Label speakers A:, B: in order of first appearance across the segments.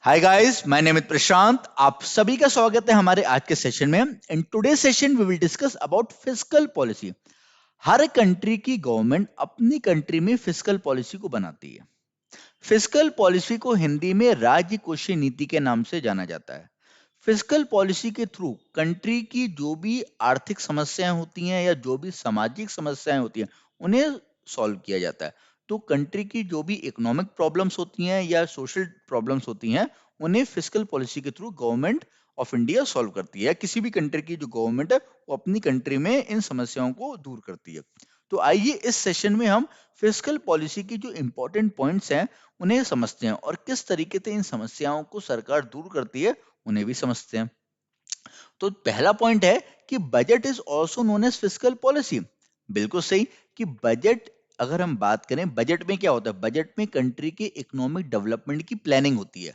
A: Hi guys, my name is Prashant. आप सभी का स्वागत है हमारे आज के सेशन में। In today session we will discuss about fiscal policy. हर कंट्री की गवर्नमेंट अपनी कंट्री में फिस्कल पॉलिसी को बनाती है। फिस्कल पॉलिसी को हिंदी में राज्य कोषीय नीति के नाम से जाना जाता है। फिस्कल पॉलिसी के थ्रू कंट्री की जो भी आर्थिक समस्याएं होती हैं या जो भी सामाजिक समस्याएं होती हैं उन्हें सॉल्व किया जाता है। तो कंट्री की जो भी इकोनॉमिक प्रॉब्लम्स होती हैं या सोशल प्रॉब्लम्स होती हैं उन्हें फिस्कल पॉलिसी के through government of India solve करती है। किसी भी कंट्री की जो गवर्नमेंट है वो अपनी कंट्री में इन समस्याओं को दूर करती है। तो आइए इस सेशन में हम फिस्कल पॉलिसी की जो इंपॉर्टेंट पॉइंट्स हैं उन्हें समझते हैं और किस तरीके से इन समस्याओं को सरकार दूर करती है उन्हें भी समझते हैं। तो पहला पॉइंट है कि budget is also known as fiscal policy. बिल्कुल सही कि बजट, अगर हम बात करें बजट में क्या होता है, बजट में कंट्री के इकोनॉमिक डेवलपमेंट की प्लानिंग होती है।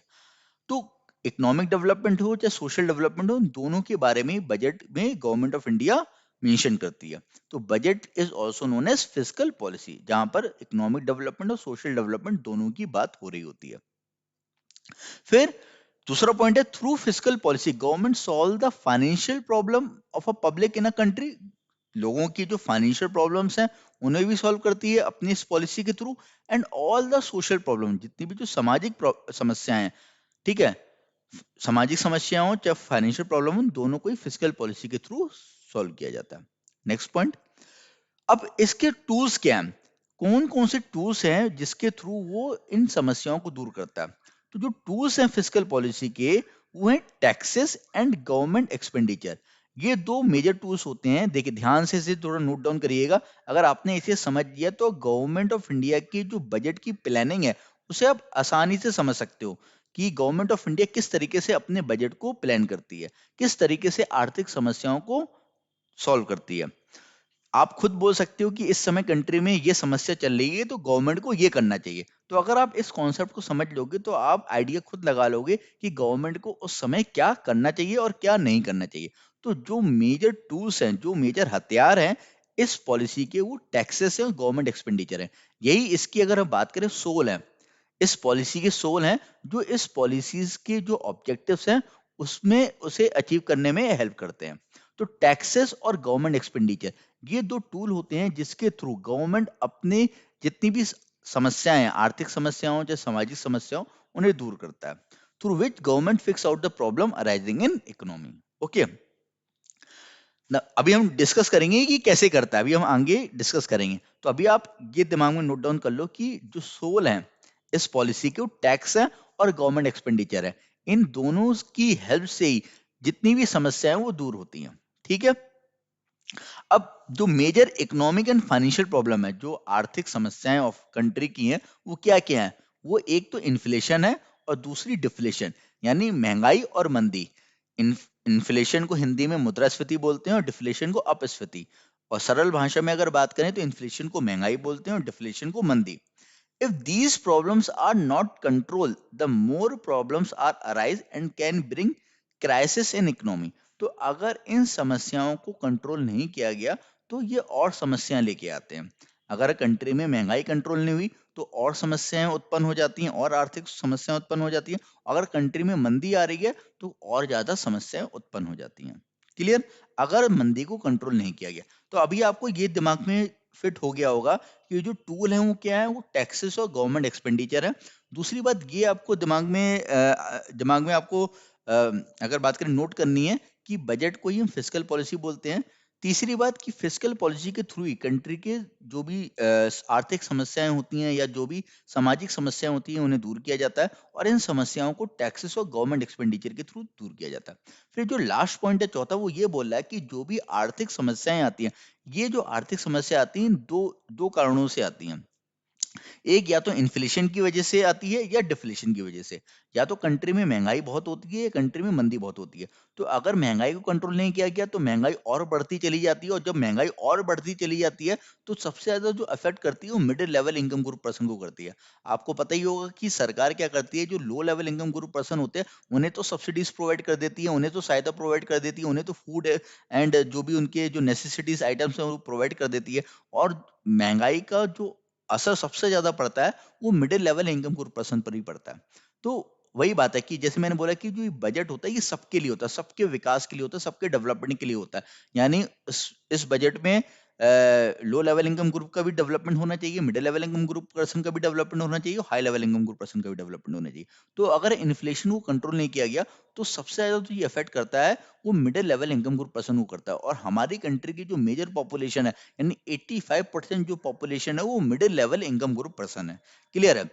A: तो इकोनॉमिक डेवलपमेंट हो चाहे सोशल डेवलपमेंट हो, दोनों के बारे में बजट में गवर्नमेंट ऑफ इंडिया मेंशन करती है। तो budget is also known as fiscal policy, जहां पर इकोनॉमिक डेवलपमेंट और सोशल डेवलपमेंट दोनों की बात हो रही होती है। फिर दूसरा पॉइंट है through fiscal policy government solve the financial problem of a public in a country. लोगों की जो फाइनेंशियल प्रॉब्लम्स हैं उन्हें भी सॉल्व करती है अपनी इस पॉलिसी के through. And all the social problem, जितनी भी जो सामाजिक समस्याएं हैं, ठीक है, सामाजिक समस्याओं हो चाहे फाइनेंशियल प्रॉब्लम हो, दोनों को ही फिस्कल पॉलिसी के थ्रू सॉल्व किया जाता है। नेक्स्ट पॉइंट, अब इसके टूल्स क्या हैं, कौन कौन से टूल्स हैं जिसके थ्रू वो इन समस्याओं को दूर करता है। तो जो टूल्स हैं फिस्कल पॉलिसी के, वो हैं टैक्सेस एंड गवर्नमेंट एक्सपेंडिचर। ये दो मेजर टूल्स होते हैं। देखिए ध्यान से इसे थोड़ा नोट डाउन करिएगा। अगर आपने इसे समझ लिया तो गवर्नमेंट ऑफ इंडिया की जो बजट की प्लानिंग है उसे आप आसानी से समझ सकते हो कि गवर्नमेंट ऑफ इंडिया किस तरीके से अपने बजट को प्लान करती है, किस तरीके से आर्थिक समस्याओं को सॉल्व करती है। आप खुद बोल सकते हो कि इस समय कंट्री में ये समस्या चल रही है तो गवर्नमेंट को ये करना चाहिए। तो अगर आप इस कॉन्सेप्ट को समझ लोगे तो आप आइडिया खुद लगा लोगे कि गवर्नमेंट को उस समय क्या करना चाहिए और क्या नहीं करना चाहिए। तो जो मेजर टूल्स हैं, जो मेजर हथियार हैं इस पॉलिसी के, वो टैक्सेस हैं और गवर्नमेंट एक्सपेंडिचर है। यही इसकी अगर हम बात करें सोल है, इस पॉलिसी के सोल हैं, जो इस पॉलिसीज के जो ऑब्जेक्टिव्स हैं उसमें उसे अचीव करने में हेल्प करते हैं। तो टैक्सेस और गवर्नमेंट एक्सपेंडिचर, ये दो टूल होते हैं जिसके थ्रू गवर्नमेंट अपने जितनी भी समस्याएं, आर्थिक समस्याओं या सामाजिक समस्याओं, उन्हें दूर करता है। Through which government fix out the problem arising in economy. Okay, अभी हम डिस्कस करेंगे कि कैसे करता है, अभी हम आगे डिस्कस करेंगे। तो अभी आप ये दिमाग में नोट डाउन कर लो कि जो सोल है इस पॉलिसी के, वो टैक्स है और गवर्नमेंट एक्सपेंडिचर है। इन दोनों की हेल्प से ही जितनी भी समस्याएं वो दूर होती हैं। ठीक है, अब जो major economic and financial problem है, जो आर्थिक समस्याएं ऑफ कंट्री की हैं, वो क्या क्या है। वो एक तो इन्फ्लेशन है और दूसरी डिफ्लेशन, यानी महंगाई और मंदी। इन्फ्लेशन को हिंदी में मुद्रास्फीति बोलते हैं और डिफ्लेशन को अपस्फीति। और सरल भाषा में अगर बात करें तो इन्फ्लेशन को महंगाई बोलते हैं और डिफ्लेशन को मंदी। If these problems are not controlled, the more problems are arise and can bring crisis in economy. तो अगर इन समस्याओं को कंट्रोल नहीं किया गया तो ये और समस्याएं लेके आते हैं। अगर कंट्री में महंगाई कंट्रोल नहीं हुई तो और समस्याएं उत्पन्न हो जाती हैं और आर्थिक समस्याएं उत्पन्न हो जाती हैं। अगर कंट्री में मंदी आ रही है तो और ज्यादा समस्याएं उत्पन्न हो जाती हैं। क्लियर, अगर मंदी को कंट्रोल नहीं किया गया। तो अभी आपको ये दिमाग में फिट हो गया होगा कि जो टूल है वो क्या है, वो टैक्सेस और गवर्नमेंट एक्सपेंडिचर है। दूसरी बात ये आपको दिमाग में आपको अगर बात करें नोट करनी है कि बजट को ही हम फिस्कल पॉलिसी बोलते हैं। तीसरी बात कि फिस्कल पॉलिसी के थ्रू ही कंट्री के जो भी आर्थिक समस्याएं होती हैं या जो भी सामाजिक समस्याएं होती हैं उन्हें दूर किया जाता है और इन समस्याओं को टैक्सेस और गवर्नमेंट एक्सपेंडिचर के थ्रू दूर किया जाता है। फिर जो लास्ट पॉइंट है चौथा, वो ये बोल रहा है कि जो भी आर्थिक समस्याएं आती हैं, ये जो आर्थिक समस्या आती हैं दो दो कारणों से आती हैं। एक या तो इन्फ्लेशन की वजह से आती है या डिफ्लेशन की वजह से। या तो कंट्री में महंगाई बहुत होती है या कंट्री में मंदी बहुत होती है। तो अगर महंगाई को कंट्रोल नहीं किया गया तो महंगाई और बढ़ती चली जाती है और जब महंगाई और बढ़ती चली जाती है तो सबसे ज्यादा जो अफेक्ट करती है वो middle level income group person को करती है। आपको पता ही होगा कि सरकार क्या करती है, जो low level income group person होते हैं उन्हें तो सब्सिडीज प्रोवाइड कर देती है, उन्हें तो सहायता प्रोवाइड कर देती है, उन्हें तो फूड एंड जो भी उनके जो नेसेसिटीज आइटम्स हैं वो प्रोवाइड कर देती है। और महंगाई का जो असर सबसे ज्यादा पड़ता है वो middle level income group person पर ही पड़ता है। तो वही बात है कि जैसे मैंने बोला कि जो बजट होता है ये सबके लिए होता है, सबके विकास के लिए होता है, सबके डेवलपमेंट के लिए होता है। यानी इस बजट में लो लेवल इनकम ग्रुप का भी डेवलपमेंट होना चाहिए, middle level income group person का भी डेवलपमेंट होना चाहिए, high level income group person का भी डेवलपमेंट होना चाहिए। तो अगर इन्फ्लेशन को कंट्रोल नहीं किया गया तो सबसे ज्यादा तो ये अफेक्ट करता है वो middle level income group person को करता है। और हमारी कंट्री की जो मेजर पॉपुलेशन है यानी 85% जो पॉपुलेशन है वो middle level income group person है। क्लियर है।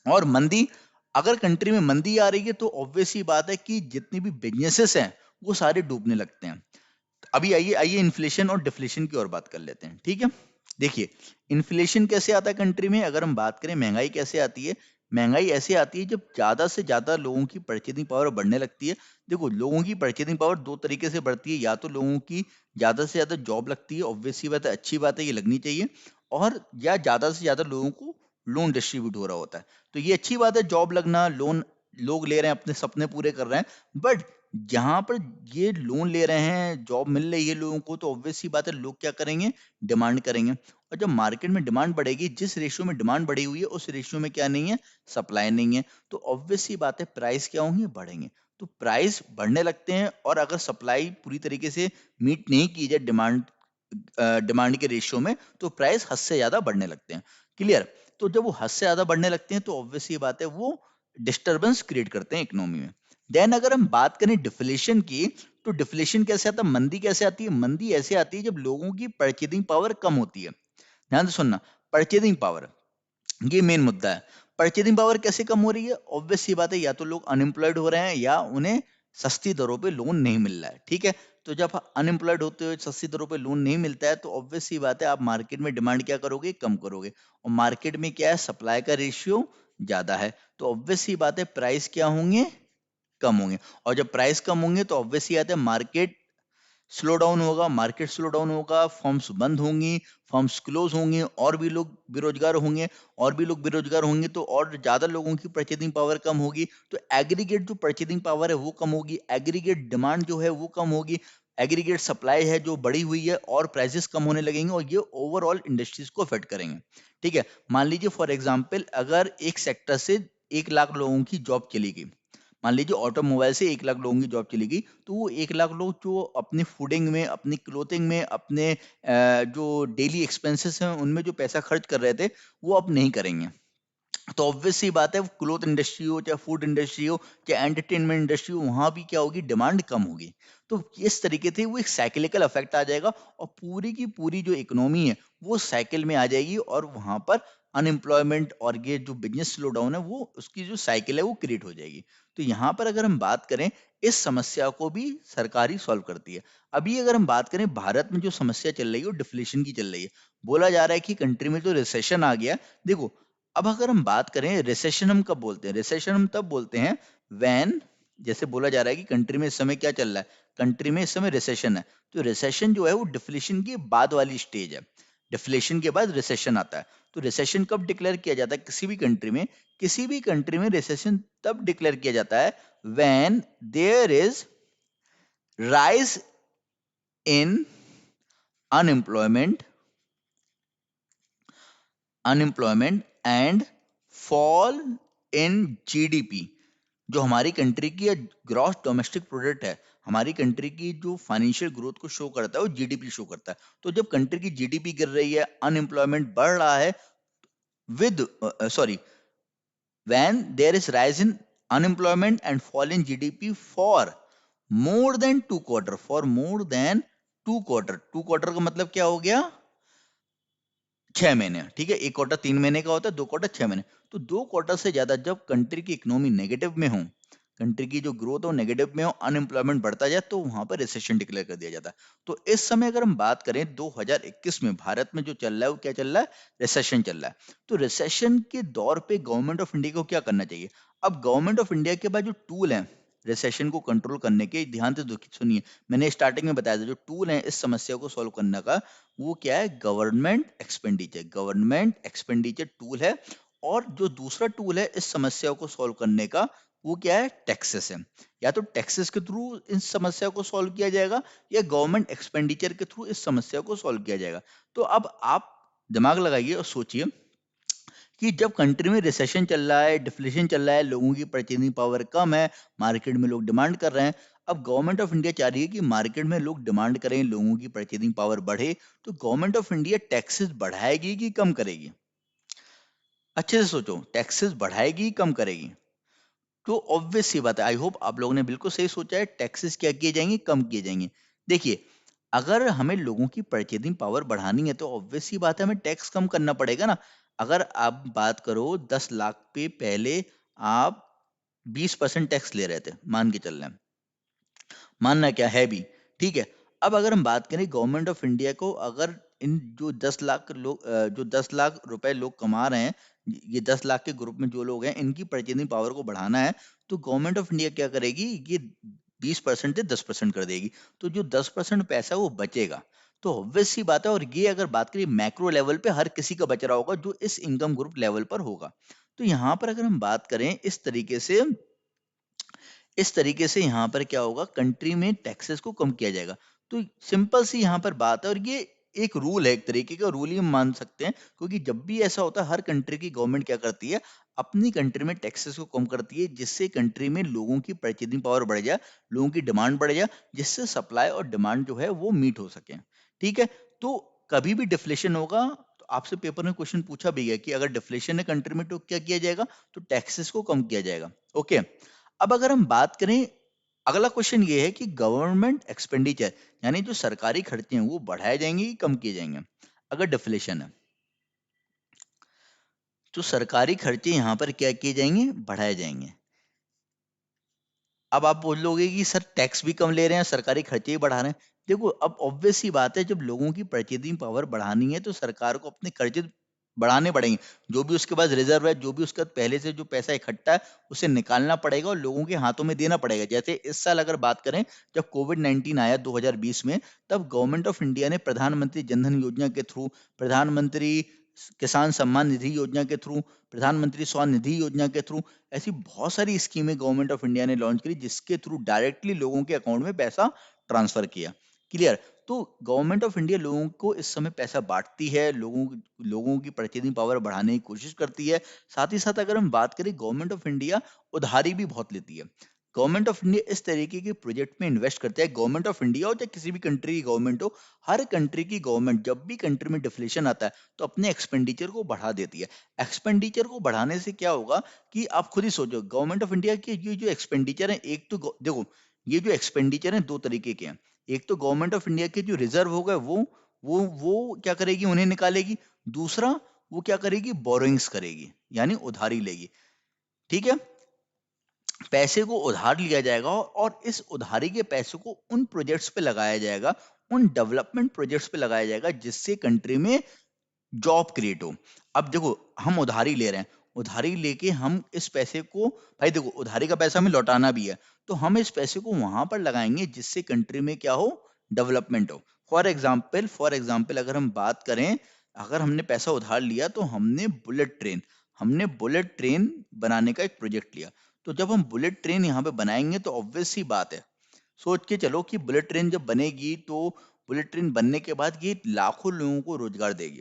A: और मंदी, अगर कंट्री में मंदी आ रही है तो ऑब्वियस सी बात है कि जितनी भी बिजनेसेस हैं वो सारे डूबने लगते हैं। अभी आइए आइए इन्फ्लेशन और डिफ्लेशन की ओर बात कर लेते हैं। ठीक है, देखिए इन्फ्लेशन कैसे आता है कंट्री में, अगर हम बात करें महंगाई कैसे आती है। महंगाई ऐसे आती है जब ज्यादा से ज्यादा लोगों की परचेजिंग पावर बढ़ने लगती है। देखो लोगों की परचेजिंग पावर दो तरीके से बढ़ती है, या तो लोगों की ज्यादा से ज्यादा जॉब लगती है, ऑब्वियस सी बात है, अच्छी बात है, ये लगनी चाहिए। और या ज्यादा से ज्यादा लोगों को लोन डिस्ट्रीब्यूट हो रहा होता है, तो ये अच्छी बात है, जॉब लगना, लोन लोग ले रहे हैं, अपने सपने पूरे कर रहे हैं। बट जहां पर ये लोन ले रहे हैं, जॉब मिल रही है लोगों को, तो ऑब्वियस सी बात है लोग क्या करेंगे, डिमांड करेंगे। और जब मार्केट में डिमांड बढ़ेगी, जिस रेशियो में डिमांड बढ़ी हुई है उस रेशियो में क्या नहीं है, सप्लाई नहीं है, तो ऑब्वियस सी बात है प्राइस क्या होंगे, बढ़ेंगे। तो प्राइस बढ़ने लगते हैं, और अगर सप्लाई पूरी तरीके से मीट नहीं की जाए डिमांड के रेशियो में, तो प्राइस हद से ज्यादा बढ़ने लगते हैं। क्लियर। तो जब वो हद से ज्यादा बढ़ने लगते हैं तो ऑब्वियस ये बात है वो डिस्टरबेंस क्रिएट करते हैं इकोनॉमी में। देन अगर हम बात करें डिफ्लेशन की, तो डिफ्लेशन कैसे आता है, मंदी कैसे आती है, मंदी ऐसे आती है जब लोगों की परचेजिंग पावर कम होती है। ध्यान से सुनना, परचेजिंग पावर, ये मेन मुद्दा है। परचेजिंग पावर कैसे कम हो रही है, ऑब्वियस सी बात है, या तो लोग अनएम्प्लॉयड हो रहे हैं या उन्हें सस्ती दरों पे लोन नहीं मिल रहा है। ठीक है, तो जब अनएम्प्लॉयड होते हुए सस्ती दरों पे लोन नहीं मिलता है तो ऑब्वियस सी बात है आप मार्केट में डिमांड क्या करोगे, कम करोगे। और मार्केट में क्या है, सप्लाई का रेशियो ज्यादा है, तो ऑब्वियस सी बात है प्राइस क्या होंगे, कम होंगे। और जब प्राइस कम होंगे तो ऑब्वियस सी बात है मार्केट स्लो डाउन होगा, मार्केट स्लो डाउन होगा, फर्म्स बंद होंगी, फर्म्स क्लोज होंगे, और भी लोग बेरोजगार होंगे, और भी लोग बेरोजगार होंगे तो और ज्यादा लोगों की परचेजिंग पावर कम होगी, तो एग्रीगेट जो परचेजिंग पावर है वो कम होगी, एग्रीगेट डिमांड जो है वो कम होगी, एग्रीगेट सप्लाई है जो बढ़ी हुई है, और प्राइसेस कम होने लगेंगे, और ये ओवरऑल इंडस्ट्रीज को अफेक्ट करेंगे। ठीक है, मान लीजिए फॉर एग्जाम्पल अगर एक सेक्टर से 1 लाख लोगों की जॉब चली गई, मान लीजिए ऑटोमोबाइल से 1 लाख लोगों की जॉब चली गई, तो वो 1 लाख लोग जो अपनी फूडिंग में, अपनी क्लोथिंग में, अपने जो डेली एक्सपेंसेस हैं उनमें जो पैसा खर्च कर रहे थे वो अब नहीं करेंगे। तो ऑब्वियस सी बात है क्लोथ इंडस्ट्री हो, चाहे फूड इंडस्ट्री हो, चाहे एंटरटेनमेंट इंडस्ट्री हो, वहां भी क्या होगी, डिमांड कम होगी। तो इस तरीके से वो एक साइकिलिकल इफेक्ट आ जाएगा, और पूरी की पूरी जो इकोनॉमी है वो साइकिल में आ जाएगी, और वहां पर अनएम्प्लॉयमेंट और ये जो बिजनेस स्लो डाउन है वो उसकी जो साइकिल है वो क्रिएट हो जाएगी। तो यहाँ पर अगर हम बात करें, इस समस्या को भी सरकार ही सॉल्व करती है। अभी अगर हम बात करें भारत में जो समस्या चल रही है वो डिफ्लेशन की चल रही है। बोला जा रहा है कि कंट्री में तो रिसेशन आ गया। देखो, अब अगर हम बात करें रिसेशन हम कब बोलते हैं, रिसेशन हम तब बोलते हैं व्हेन, जैसे बोला जा रहा है कि कंट्री में इस समय क्या चल रहा है, कंट्री में इस समय रिसेशन है, तो रिसेशन जो है वो डिफ्लेशन के बाद वाली स्टेज है। डिफ्लेशन के बाद रिसेशन आता है। तो रिसेशन कब डिक्लेयर किया जाता है किसी भी कंट्री में, किसी भी कंट्री में रिसेशन तब डिक्लेयर किया जाता है when there is rise in unemployment unemployment and fall in GDP. जो हमारी कंट्री की ग्रॉस डोमेस्टिक प्रोडक्ट है, हमारी कंट्री की जो फाइनेंशियल ग्रोथ को शो करता है वो जीडीपी शो करता है। तो जब कंट्री की जीडीपी गिर रही है, अनएम्प्लॉयमेंट बढ़ रहा है, with sorry when there is rise in unemployment and fall in GDP for more than 2 quarter, for more than 2 quarter, 2 quarter का मतलब क्या हो गया, 6 महीने। ठीक है, 1 क्वार्टर 3 महीने का होता है, 2 क्वार्टर 6 महीने। तो 2 क्वार्टर से ज्यादा जब कंट्री की इकोनॉमी नेगेटिव में हो, कंट्री की जो ग्रोथ हो नेगेटिव में हो, अनएम्प्लॉयमेंट बढ़ता जाए, तो वहां पर रिसेशन डिक्लेयर कर दिया जाता है। तो इस समय अगर हम बात करें 2021 में भारत में जो चल रहा है वो क्या चल रहा है, रिसेशन चल रहा है। तो रिसेशन के दौर पे गवर्नमेंट ऑफ इंडिया को क्या करना चाहिए। अब गवर्नमेंट ऑफ इंडिया के पास जो टूल है रिसेशन को कंट्रोल करने के, ध्यान से सुनिए, मैंने स्टार्टिंग में बताया था जो टूल है इस समस्या को सॉल्व करने का, वो क्या है, government expenditure, government expenditure tool है। और जो दूसरा टूल है इस समस्या को सॉल्व करने का, वो क्या है, टैक्सेस है। या तो टैक्सेस के थ्रू इस समस्या को सॉल्व किया जाएगा, या गवर्नमेंट एक्सपेंडिचर के थ्रू इस समस्या को सॉल्व किया जाएगा। तो अब आप दिमाग लगाइए और सोचिए कि जब कंट्री में रिसेशन चल रहा है, डिफ्लेशन चल रहा है, लोगों की परचेजिंग पावर कम है, मार्केट में लोग डिमांड कर रहे हैं। अब गवर्नमेंट ऑफ इंडिया चाह रही है कि मार्केट में लोग डिमांड करें, लोगों की परचेजिंग पावर बढ़े, तो गवर्नमेंट ऑफ इंडिया टैक्सेस बढ़ाएगी कि कम करेगी? अच्छे से सोचो, टैक्सेस बढ़ाएगी कम करेगी? तो ऑब्वियस सी बात है, आई होप आप लोगों ने बिल्कुल सही सोचा है, टैक्सेस क्या किए जाएंगे, कम किए जाएंगे। देखिए, अगर हमें लोगों की परचेजिंग पावर बढ़ानी है तो ऑब्वियस सी बात है, हमें टैक्स कम करना पड़ेगा ना। अगर आप बात करो 10 लाख पे, पहले आप 20% टैक्स ले रहे थे, मान के चल रहे हैं, मानना क्या है भी, ठीक है। अब अगर हम बात करें गवर्नमेंट ऑफ इंडिया को, अगर इन जो 10 लाख लोग, जो 10 लाख रुपए लोग कमा रहे हैं, ये 10 लाख के ग्रुप में जो लोग हैं, इनकी परचेजिंग पावर को बढ़ाना है, तो गवर्नमेंट ऑफ इंडिया क्या करेगी, ये 20% से 10% कर देगी। तो जो 10% पैसा वो बचेगा, तो ऑब्वियस सी बात है, और ये अगर बात करें मैक्रो लेवल पे, हर किसी का बच रहा होगा जो इस इनकम ग्रुप लेवल पर होगा। तो यहाँ पर अगर हम बात करें इस तरीके से यहाँ पर क्या होगा, कंट्री में टैक्सेस को कम किया जाएगा। तो सिंपल सी यहाँ पर बात है, और ये एक रूल है, एक तरीके का रूल ही हम मान सकते हैं, क्योंकि जब भी ऐसा होता है, हर कंट्री की गवर्नमेंट क्या करती है, अपनी कंट्री में टैक्सेस को कम करती है, जिससे कंट्री में लोगों की परचेजिंग पावर बढ़ जाए, लोगों की डिमांड बढ़ जाए, जिससे सप्लाई और डिमांड जो है वो मीट हो सके। ठीक है। तो कभी भी डिफ्लेशन होगा, तो आपसे पेपर में क्वेश्चन पूछा भी गया कि अगर डिफ्लेशन है कंट्री में तो क्या किया जाएगा, तो टैक्सेस को कम किया जाएगा। ओके। अब अगर हम बात करें, अगला क्वेश्चन ये है कि गवर्नमेंट एक्सपेंडिचर, यानी जो सरकारी खर्चे हैं वो बढ़ाए जाएंगे कि कम किए जाएंगे अगर डिफ्लेशन है? तो सरकारी खर्चे यहाँ पर क्या किए जाएंगे, बढ़ाए जाएंगे। अब आप बोलोगे कि सर टैक्स भी कम ले रहे हैं, सरकारी खर्चे ही बढ़ा रहे हैं। देखो, अब ऑब्वियस सी बात है, जब लोगों की परचेजिंग पावर बढ़ानी है तो सरकार को अपने खर्चे बढ़ाने पड़ेंगे। जो भी उसके पास रिजर्व है, जो भी उसका पहले से जो पैसा इकट्ठा है, उसे निकालना पड़ेगा और लोगों के हाथों में देना पड़ेगा। जैसे इस साल अगर बात करें, जब कोविड-19 आया 2020 में, तब गवर्नमेंट ऑफ इंडिया ने प्रधानमंत्री जनधन योजना के थ्रू, प्रधानमंत्री किसान सम्मान निधि योजना के थ्रू, प्रधानमंत्री स्वनिधि योजना के थ्रू, ऐसी बहुत सारी स्कीमें गवर्नमेंट ऑफ इंडिया ने लॉन्च करी, जिसके थ्रू डायरेक्टली लोगों के अकाउंट में पैसा ट्रांसफर किया। क्लियर? तो गवर्नमेंट ऑफ इंडिया लोगों को इस समय पैसा बांटती है, लोगों की परचेजिंग पावर बढ़ाने की कोशिश करती है। साथ ही साथ अगर हम बात करें, गवर्नमेंट ऑफ इंडिया उधारी भी बहुत लेती है। गवर्नमेंट ऑफ इंडिया इस तरीके के प्रोजेक्ट में इन्वेस्ट करता है, गवर्नमेंट ऑफ इंडिया हो चाहे किसी भी कंट्री की गवर्नमेंट हो, हर कंट्री की गवर्नमेंट जब भी कंट्री में डिफ्लेशन आता है तो अपने एक्सपेंडिचर को बढ़ा देती है। एक्सपेंडिचर को बढ़ाने से क्या होगा, कि आप खुद ही सोचो, गवर्नमेंट ऑफ इंडिया के ये जो एक्सपेंडिचर है, एक तो देखो, ये जो एक्सपेंडिचर है दो तरीके के हैं। एक तो गवर्नमेंट ऑफ इंडिया के जो रिजर्व हो गए, वो क्या करेगी, उन्हें निकालेगी। दूसरा, वो क्या करेगी, बोरोइंग्स करेगी, यानी उधारी लेगी। ठीक है। पैसे को उधार लिया जाएगा और इस उधारी के पैसे को उन प्रोजेक्ट्स पे लगाया जाएगा, उन डेवलपमेंट प्रोजेक्ट्स पे लगाया जाएगा, जिससे कंट्री में जॉब क्रिएट हो। अब देखो, हम उधारी ले रहे हैं, उधारी लेके हम इस पैसे को, भाई देखो, उधारी का पैसा हमें लौटाना भी है, तो हम इस पैसे को वहां पर लगाएंगे जिससे कंट्री में क्या हो, डेवलपमेंट हो। फॉर एग्जाम्पल अगर हम बात करें, अगर हमने पैसा उधार लिया तो हमने बुलेट ट्रेन बनाने का एक प्रोजेक्ट लिया। तो जब हम बुलेट ट्रेन यहाँ पे बनाएंगे तो ऑब्वियस सी बात है, सोच के चलो कि बुलेट ट्रेन जब बनेगी तो बुलेट ट्रेन बनने के बाद ये लाखों लोगों को रोजगार देगी।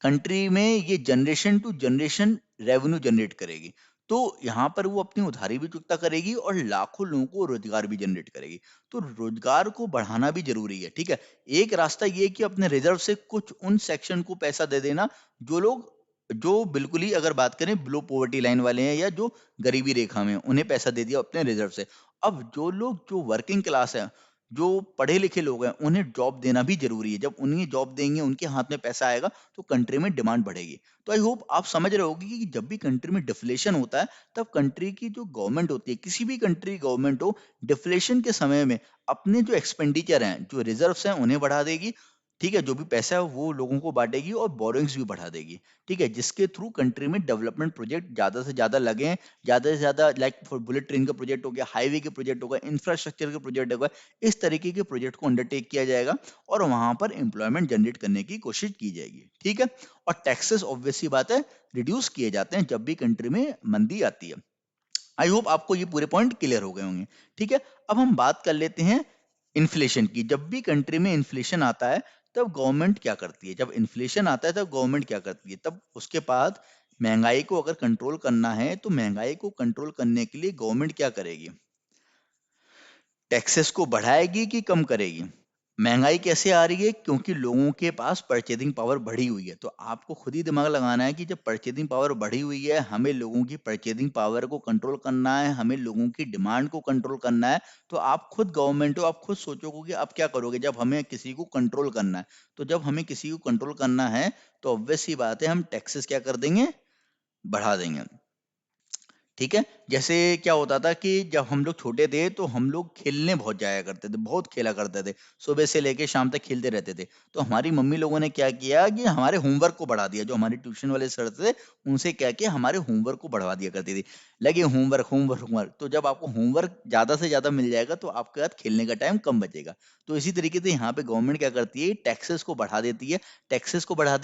A: कंट्री में ये generation to generation revenue generate करेगी। तो यहाँ पर वो अपनी उधारी भी चुकता करेगी और लाखों लोगों को रोजगार भी जनरेट करेगी। तो रोजगार को बढ़ाना भी जरूरी है, ठीक है। एक रास्ता ये है कि अपने रिजर्व से कुछ उन सेक्शन को पैसा दे देना, जो बिल्कुल ही, अगर बात करें, बिलो पॉवर्टी लाइन वाले हैं या जो गरीबी रेखा में हैं, उन्हें पैसा दे दिया अपने रिजर्व से। अब जो लोग, जो वर्किंग क्लास है, जो पढ़े लिखे लोग हैं, उन्हें जॉब देना भी जरूरी है। जब उन्हें जॉब देंगे, उनके हाथ में पैसा आएगा, तो कंट्री में डिमांड बढ़ेगी। तो आई होप आप समझ रहे होगी कि जब भी कंट्री में डिफ्लेशन होता है, तब कंट्री की जो गवर्नमेंट होती है, किसी भी कंट्री गवर्नमेंट हो, डिफ्लेशन के समय में अपने जो एक्सपेंडिचर हैं, जो रिजर्व्स हैं, उन्हें बढ़ा देगी। ठीक है, जो भी पैसा है वो लोगों को बांटेगी और बोरोइंग्स भी बढ़ा देगी। ठीक है, जिसके थ्रू कंट्री में डेवलपमेंट प्रोजेक्ट ज्यादा से ज्यादा लगे, ज्यादा से ज्यादा, लाइक बुलेट ट्रेन का प्रोजेक्ट हो गया, हाईवे के प्रोजेक्ट होगा, इंफ्रास्ट्रक्चर के प्रोजेक्ट होगा, इस तरीके के प्रोजेक्ट को अंडरटेक किया जाएगा और वहां पर एम्प्लॉयमेंट जनरेट करने की कोशिश की जाएगी। ठीक है। और टैक्सेस ऑब्वियस सी बात है, रिड्यूस किए जाते हैं जब भी कंट्री में मंदी आती है। आई होप आपको ये पूरे पॉइंट क्लियर हो गए होंगे। ठीक है। अब हम बात कर लेते हैं इन्फ्लेशन की। जब भी कंट्री में इन्फ्लेशन आता है, तब गवर्नमेंट क्या करती है, जब इन्फ्लेशन आता है तब गवर्नमेंट क्या करती है, तब उसके बाद महंगाई को अगर कंट्रोल करना है तो महंगाई को कंट्रोल करने के लिए गवर्नमेंट क्या करेगी, टैक्सेस को बढ़ाएगी कि कम करेगी। महंगाई कैसे आ रही है, क्योंकि लोगों के पास परचेजिंग पावर बढ़ी हुई है। तो आपको खुद ही दिमाग लगाना है कि जब परचेजिंग पावर बढ़ी हुई है, हमें लोगों की परचेजिंग पावर को कंट्रोल करना है, हमें लोगों की डिमांड को कंट्रोल करना है। तो आप खुद गवर्नमेंट हो, आप खुद सोचोगे कि आप क्या करोगे जब हमें किसी को कंट्रोल करना है। तो जब हमें किसी को कंट्रोल करना है तो ऑब्वियस सी बात है, हम टैक्सेस क्या कर देंगे, बढ़ा देंगे। ठीक है, जैसे क्या होता था कि जब हम लोग छोटे थे तो हम लोग खेलने बहुत जाया करते थे, बहुत खेला करते थे, सुबह से लेके शाम तक खेलते रहते थे। तो हमारी मम्मी लोगों ने क्या किया कि हमारे होमवर्क को बढ़ा दिया, जो हमारे ट्यूशन वाले सर थे उनसे क्या किया, हमारे होमवर्क को बढ़वा दिया करती थी। लगे होमवर्क होमवर्क होमवर्क, तो जब आपको होमवर्क ज्यादा से ज्यादा मिल जाएगा तो आपके पास खेलने का टाइम कम बचेगा। तो इसी तरीके से यहाँ पे गवर्नमेंट क्या करती है, टैक्सेस को बढ़ा देती है। टैक्सेस को बढ़ा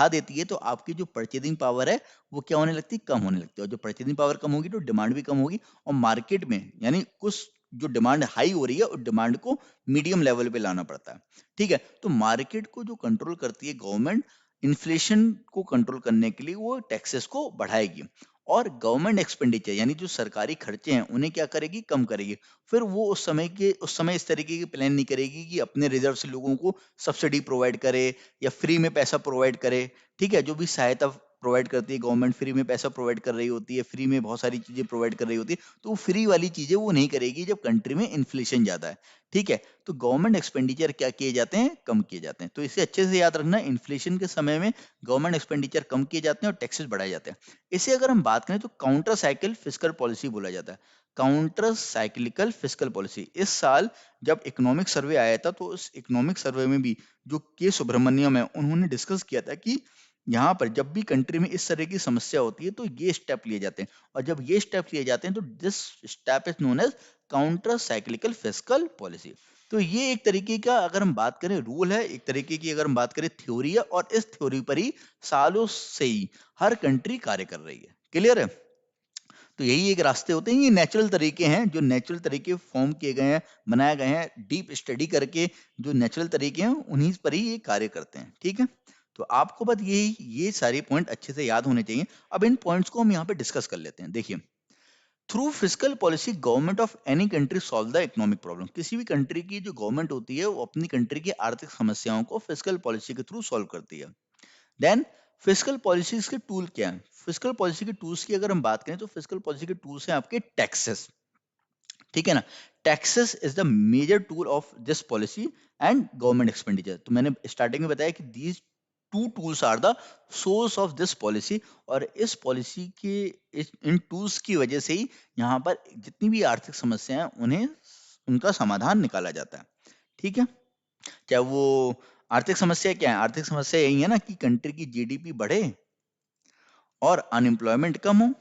A: देती है तो आपकी जो परचेजिंग पावर है वो क्या होने लगती है, कम होने लगती है। और जो परचेजिंग पावर कम होगी तो डिमांड भी कम होगी, और मार्केट में यानी कुछ जो डिमांड हाई हो रही है उस डिमांड को मीडियम लेवल पे लाना पड़ता है। ठीक है, तो मार्केट को जो कंट्रोल करती है गवर्नमेंट, इन्फ्लेशन को कंट्रोल करने के लिए वो टैक्सेस को बढ़ाएगी। और गवर्नमेंट एक्सपेंडिचर यानी जो सरकारी खर्चे हैं उन्हें क्या करेगी, कम करेगी। फिर वो उस समय इस तरीके की प्लान नहीं करेगी कि अपने रिजर्व से लोगों को सब्सिडी प्रोवाइड करे या फ्री में पैसा प्रोवाइड करे। ठीक है, जो भी सहायता प्रोवाइड करती है गवर्नमेंट, फ्री में पैसा प्रोवाइड कर रही होती है, फ्री में बहुत सारी चीजें प्रोवाइड कर रही होती है, तो वो फ्री वाली चीजें वो नहीं करेगी जब कंट्री में इन्फ्लेशन ज्यादा है। ठीक है, तो गवर्नमेंट एक्सपेंडिचर क्या किए जाते हैं, कम किए जाते हैं। तो इसे अच्छे से याद रखना, इन्फ्लेशन के समय में गवर्नमेंट एक्सपेंडिचर कम किए जाते हैं और टैक्सेस बढ़ाए जाते हैं। इसे अगर हम बात करें तो काउंटर साइकिल फिस्कल पॉलिसी बोला जाता है। काउंटर साइक्लिकल फिस्कल पॉलिसी, इस साल जब इकोनॉमिक सर्वे आया था तो उस इकोनॉमिक सर्वे में भी जो के सुब्रमण्यम है उन्होंने डिस्कस किया था कि यहाँ पर जब भी कंट्री में इस तरह की समस्या होती है तो ये स्टेप लिए जाते हैं, और जब ये स्टेप लिए जाते हैं तो this step is known as counter cyclical fiscal policy. तो ये एक तरीके का अगर हम बात करें रूल है, एक तरीके की अगर हम बात करें थ्योरी है, और इस थ्योरी पर ही सालों से ही हर कंट्री कार्य कर रही है। क्लियर है, तो यही एक रास्ते होते हैं, ये नेचुरल तरीके हैं, जो नेचुरल तरीके फॉर्म किए गए हैं, बनाए गए हैं डीप स्टडी करके। जो नेचुरल तरीके हैं उन्हीं पर ही ये कार्य करते हैं। ठीक है, तो आपको बस ये सारे पॉइंट अच्छे से याद होने चाहिए। अब इन पॉइंट्स को हम यहाँ पे डिस्कस कर लेते हैं। देखिए, through physical policy government of any country solve the economic problem. किसी भी कंट्री की जो गवर्नमेंट होती है वो अपनी कंट्री की आर्थिक समस्याओं को फिजिकल पॉलिसी के थ्रू सॉल्व करती है। देन फिजिकल पॉलिसीज के टूल क्या है, फिजिकल पॉलिसी के टूल्स की अगर हम बात करें तो फिजिकल पॉलिसी के टूल्स हैं आपके टैक्सेस। ठीक है ना, taxes is the major tool of this policy and government expenditure. तो मैंने स्टार्टिंग में बताया कि these two tools are the source of this policy, और इस पॉलिसी के इन टूल्स की वजह से ही यहाँ पर जितनी भी आर्थिक समस्याएं हैं उन्हें उनका समाधान निकाला जाता है। ठीक है, चाहे वो आर्थिक समस्या क्या है, आर्थिक समस्या यही है ना कि कंट्री की जीडीपी बढ़े और अनएम्प्लॉयमेंट कम हो।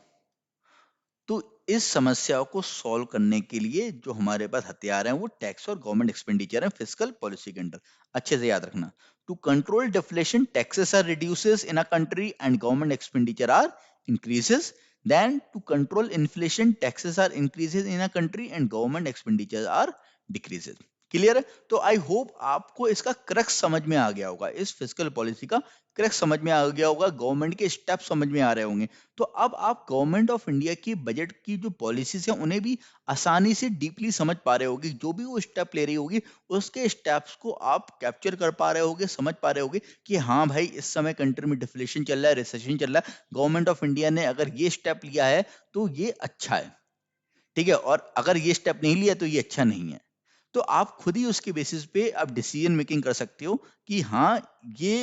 A: तो इस समस्या को सॉल्व करने के लिए जो हमारे पास हथियार हैं वो टैक्स और गवर्नमेंट एक्सपेंडिचर है फिजिकल पॉलिसी के अंडर। अच्छे से याद रखना, to control deflation taxes are reduces in a country and government expenditure are increases. Then to control inflation taxes are increases in a country and government expenditure are decreases. Clear है, तो I hope आपको इसका crux समझ में आ गया होगा, इस physical policy का क्रक्स समझ में आ गया होगा, गवर्नमेंट के स्टेप समझ में आ रहे होंगे। तो अब आप गवर्नमेंट ऑफ इंडिया की बजट की जो पॉलिसीज हैं उन्हें भी आसानी से डीपली समझ पा रहे होगी, जो भी वो स्टेप ले रही होगी उसके स्टेप्स को आप कैप्चर कर पा रहे होगे, समझ पा रहे होगे कि हाँ भाई इस समय कंट्री में डिफ्लेशन चल रहा है, रिसेशन चल रहा है, गवर्नमेंट ऑफ इंडिया ने अगर ये स्टेप लिया है तो ये अच्छा है। ठीक है, और अगर ये स्टेप नहीं लिया तो ये अच्छा नहीं है। तो आप खुद ही उसके बेसिस पे आप डिसीजन मेकिंग कर सकते हो कि हाँ ये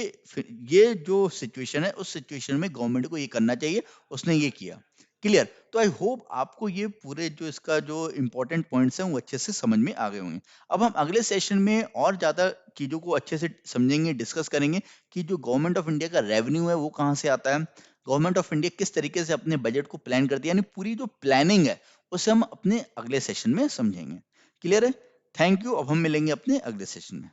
A: ये जो सिचुएशन है उस सिचुएशन में गवर्नमेंट को ये करना चाहिए, उसने ये किया। क्लियर, तो आई होप आपको ये पूरे जो इसका जो इंपॉर्टेंट पॉइंट्स हैं वो अच्छे से समझ में आ गए होंगे। अब हम अगले सेशन में और ज्यादा चीजों को अच्छे से समझेंगे, डिस्कस करेंगे कि जो गवर्नमेंट ऑफ इंडिया का रेवेन्यू है वो कहाँ से आता है, गवर्नमेंट ऑफ इंडिया किस तरीके से अपने बजट को प्लान करती है, यानी पूरी जो प्लानिंग है उसे हम अपने अगले सेशन में समझेंगे। क्लियर है, थैंक यू। अब हम मिलेंगे अपने अगले सेशन में।